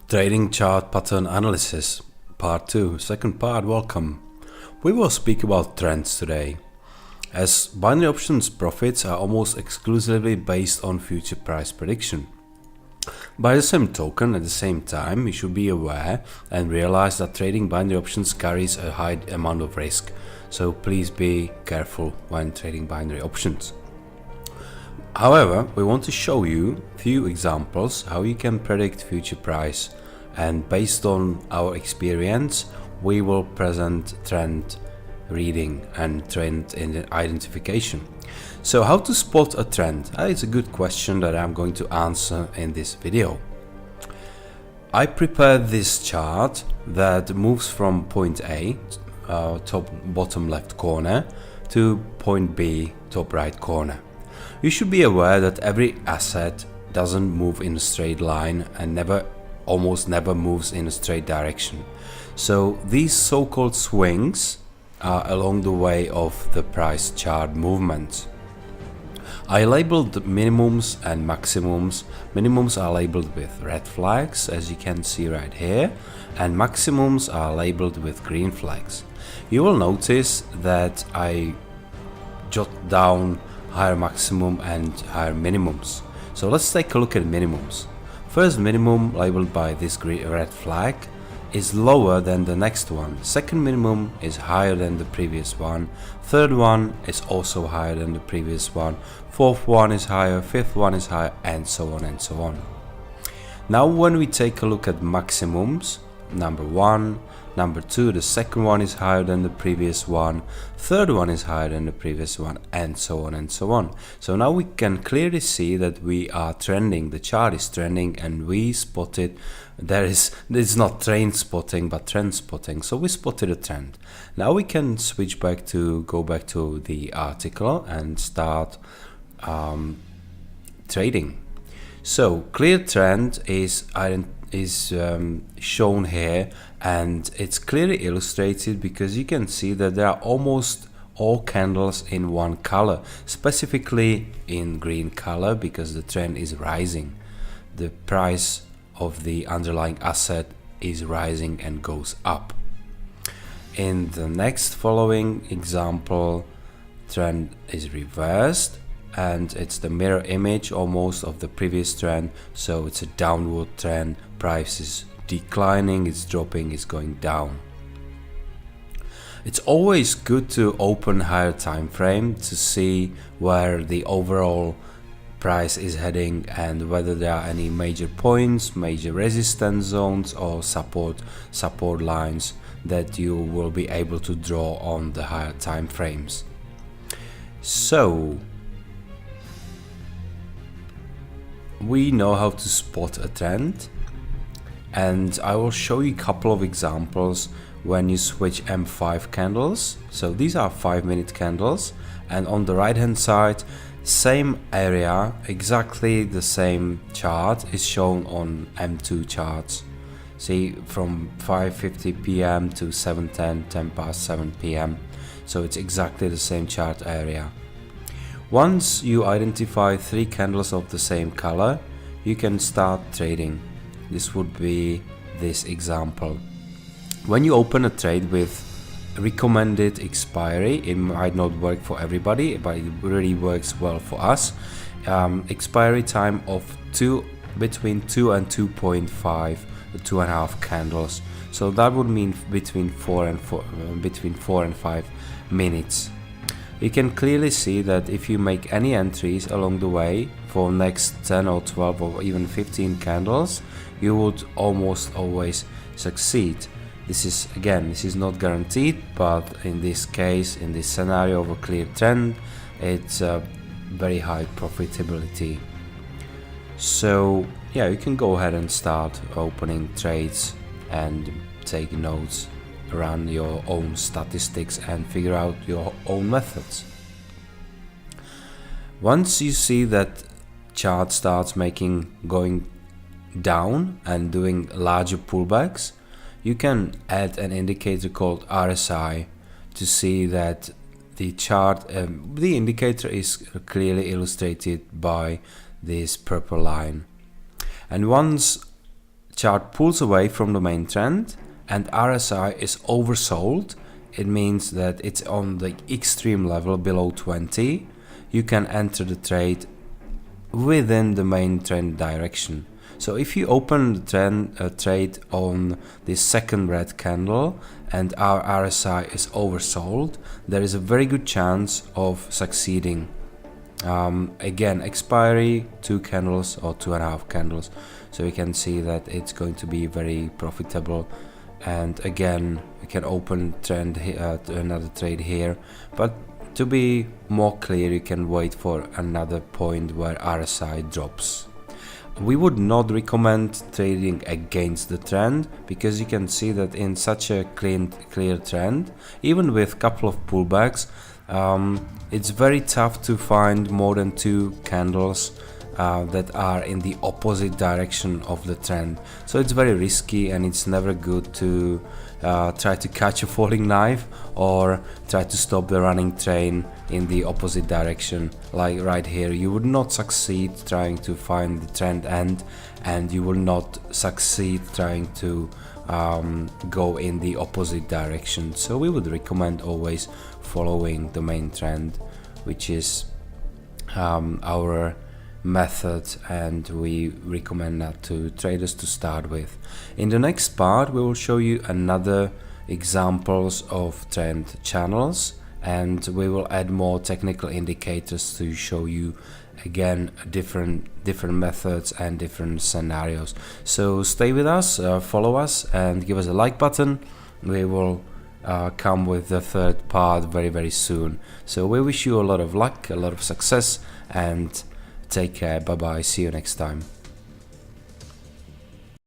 Trading Chart Pattern Analysis, Part 2, second part, welcome. We will speak about trends today, as binary options profits are almost exclusively based on future price prediction. By the same token, at the same time, you should be aware and realize that trading binary options carries a high amount of risk, so please be careful when trading binary options. However, we want to show you a few examples how you can predict future price, and based on our experience we will present trend reading and trend identification. So how to spot a trend? It's a good question that I'm going to answer in this video. I prepared this chart that moves from point A, top bottom left corner, to point B, top right corner. You should be aware that every asset doesn't move in a straight line and almost never moves in a straight direction. So these so-called swings are along the way of the price chart movement. I labeled minimums and maximums. Minimums are labeled with red flags, as you can see right here, and maximums are labeled with green flags. You will notice that I jot down higher maximum and higher minimums. So let's take a look at minimums. First minimum, labeled by this red flag, is lower than the next one. Second minimum is higher than the previous one. Third one is also higher than the previous one. Fourth one is higher, fifth one is higher, and so on and so on. Now when we take a look at maximums, number 1, number 2, the second one is higher than the previous one, third one is higher than the previous one, and so on and so on. So now we can clearly see that we are trending, the chart is trending, and we spotted, it's not trend spotting but trend spotting, so we spotted a trend. Now we can switch back to, go back to the article and start trading. So clear trend is shown here, and it's clearly illustrated because you can see that there are almost all candles in one color, specifically in green color, because the trend is rising. The price of the underlying asset is rising and goes up. In the next following example, trend is reversed, and it's the mirror image almost of the previous trend, so it's a downward trend. Price is declining, it's dropping, it's going down. It's always good to open higher time frame to see where the overall price is heading and whether there are any major points, major resistance zones, or support lines that you will be able to draw on the higher time frames. So we know how to spot a trend, and I will show you a couple of examples when you switch M5 candles. So these are 5-minute candles, and on the right hand side, same area, exactly the same chart is shown on M2 charts. See, from 5:50 p.m. to 7:10, 10 past 7 p.m. So it's exactly the same chart area. Once you identify 3 candles of the same color, you can start trading. This would be this example. When you open a trade with recommended expiry, it might not work for everybody, but it really works well for us. Expiry time of between 2 and 2.5, 2.5 candles. So that would mean between 4 and 5 minutes. You can clearly see that if you make any entries along the way for next 10 or 12 or even 15 candles, you would almost always succeed. This is not guaranteed, but in this case, in this scenario of a clear trend, it's a very high profitability. So yeah, you can go ahead and start opening trades and take notes, run your own statistics and figure out your own methods. Once you see that chart starts going down and doing larger pullbacks, you can add an indicator called RSI to see that the chart, the indicator is clearly illustrated by this purple line. And once chart pulls away from the main trend and RSI is oversold, it means that it's on the extreme level below 20, you can enter the trade within the main trend direction. So if you open the trade on this second red candle and our RSI is oversold, there is a very good chance of succeeding. Again, expiry 2 candles or 2.5 candles, so you can see that it's going to be very profitable. And again, we can open trend another trade here, but to be more clear, you can wait for another point where RSI drops. We would not recommend trading against the trend, because you can see that in such a clear trend, even with a couple of pullbacks, it's very tough to find more than 2 candles that are in the opposite direction of the trend. So it's very risky, and it's never good to try to catch a falling knife or try to stop the running train in the opposite direction. Like right here, you would not succeed trying to find the trend end, and you will not succeed trying to go in the opposite direction. So we would recommend always following the main trend, which is our method, and we recommend that to traders to start with. In the next part, we will show you another examples of trend channels, and we will add more technical indicators to show you again different methods and different scenarios. So stay with us, follow us, and give us a like button. We will come with the third part very soon. So we wish you a lot of luck, a lot of success, and take care. Bye bye. See you next time.